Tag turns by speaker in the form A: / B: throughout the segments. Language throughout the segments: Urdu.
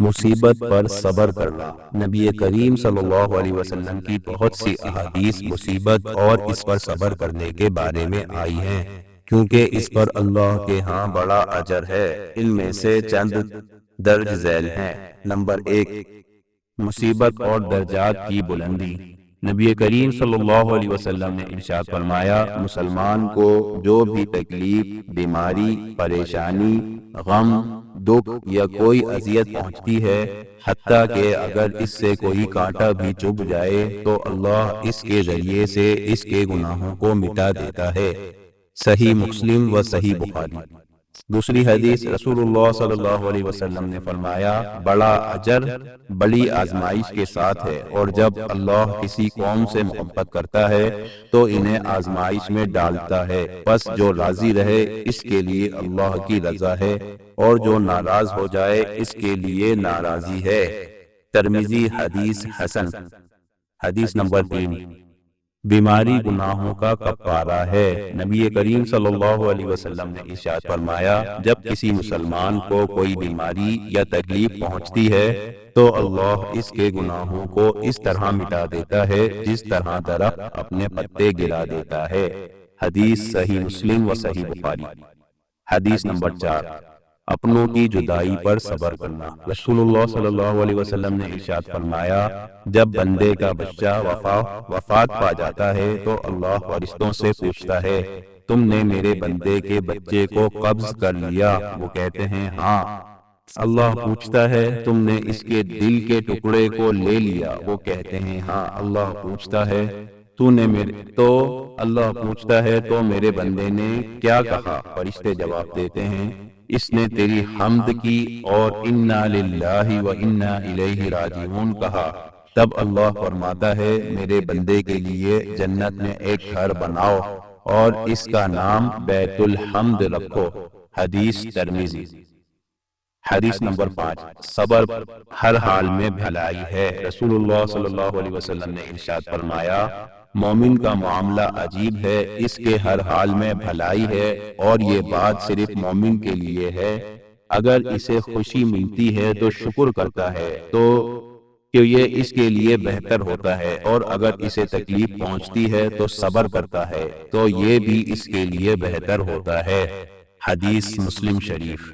A: مصیبت پر صبر کرنا۔ نبی کریم صلی اللہ علیہ وسلم کی بہت سی احادیث مصیبت اور اس پر صبر کرنے کے بارے میں آئی ہیں، کیونکہ اس پر اللہ کے ہاں بڑا اجر ہے۔ ان میں سے چند درج ذیل ہیں۔ نمبر 1، مصیبت اور درجات کی بلندی۔ نبی کریم صلی اللہ علیہ وسلم نے ارشاد فرمایا، مسلمان کو جو بھی تکلیف، بیماری، پریشانی، غم، دکھ یا کوئی اذیت پہنچتی ہے، حتیٰ کہ اگر اس سے کوئی کانٹا بھی چبھ جائے تو اللہ اس کے ذریعے سے اس کے گناہوں کو مٹا دیتا ہے۔ صحیح مسلم و صحیح بخاری۔ دوسری حدیث، رسول اللہ صلی اللہ علیہ وسلم نے فرمایا، بڑا اجر بڑی آزمائش کے ساتھ ہے، اور جب اللہ کسی قوم سے محبت کرتا ہے تو انہیں آزمائش میں ڈالتا ہے، پس جو راضی رہے اس کے لیے اللہ کی رضا ہے، اور جو ناراض ہو جائے اس کے لیے ناراضی ہے۔ ترمذی، حدیث حسن۔ حدیث نمبر 3، بیماری گناہوں کا کفارہ ہے۔ نبی کریم صلی اللہ علیہ وسلم نے ارشاد فرمایا، جب کسی مسلمان کو کوئی بیماری یا تکلیف پہنچتی ہے تو اللہ اس کے گناہوں کو اس طرح مٹا دیتا ہے جس طرح درخت اپنے پتے گرا دیتا ہے۔ حدیث صحیح مسلم و صحیح بخاری۔ حدیث نمبر 4، اپنوں کی جدائی پر صبر کرنا۔ رسول اللہ صلی اللہ علیہ وسلم نے ارشاد فرمایا، جب بندے کا بچہ وفات پا جاتا ہے تو اللہ فرشتوں سے پوچھتا ہے، تم نے میرے بندے کے بچے کو قبض کر لیا؟ وہ کہتے ہیں ہاں۔ اللہ پوچھتا ہے، تم نے اس کے دل کے ٹکڑے کو لے لیا؟ وہ کہتے ہیں ہاں۔ اللہ پوچھتا ہے، اللہ پوچھتا ہے تو میرے بندے نے کیا کہا؟ فرشتے جواب دیتے ہیں، اس نے تیری حمد کی اور انا للہ و انا الیہ راجعون کہا۔ تب اللہ فرماتا ہے، میرے بندے کے لیے جنت میں ایک گھر بناؤ اور اس کا نام بیت الحمد رکھو۔ حدیث ترمذی۔ حدیث نمبر 5، صبر ہر حال میں بھلائی ہے۔ رسول اللہ صلی اللہ علیہ وسلم نے ارشاد فرمایا، مومن کا معاملہ عجیب ہے، اس کے ہر حال میں بھلائی ہے، اور یہ بات صرف مومن کے لیے ہے، اگر اسے خوشی ملتی ہے تو شکر کرتا ہے تو یہ اس کے لیے بہتر ہوتا ہے، اور اگر اسے تکلیف پہنچتی ہے تو صبر کرتا ہے تو یہ بھی اس کے لیے بہتر ہوتا ہے۔ حدیث مسلم شریف۔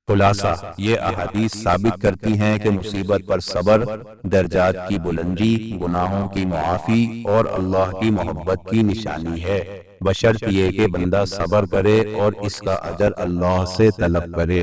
A: خلاصہ، یہ احادیث ثابت کرتی ہیں کہ مصیبت پر صبر درجات کی بلندی، گناہوں کی معافی اور اللہ کی محبت کی نشانی ہے، بشرط یہ کہ بندہ صبر کرے اور اس کا اجر اللہ سے طلب کرے۔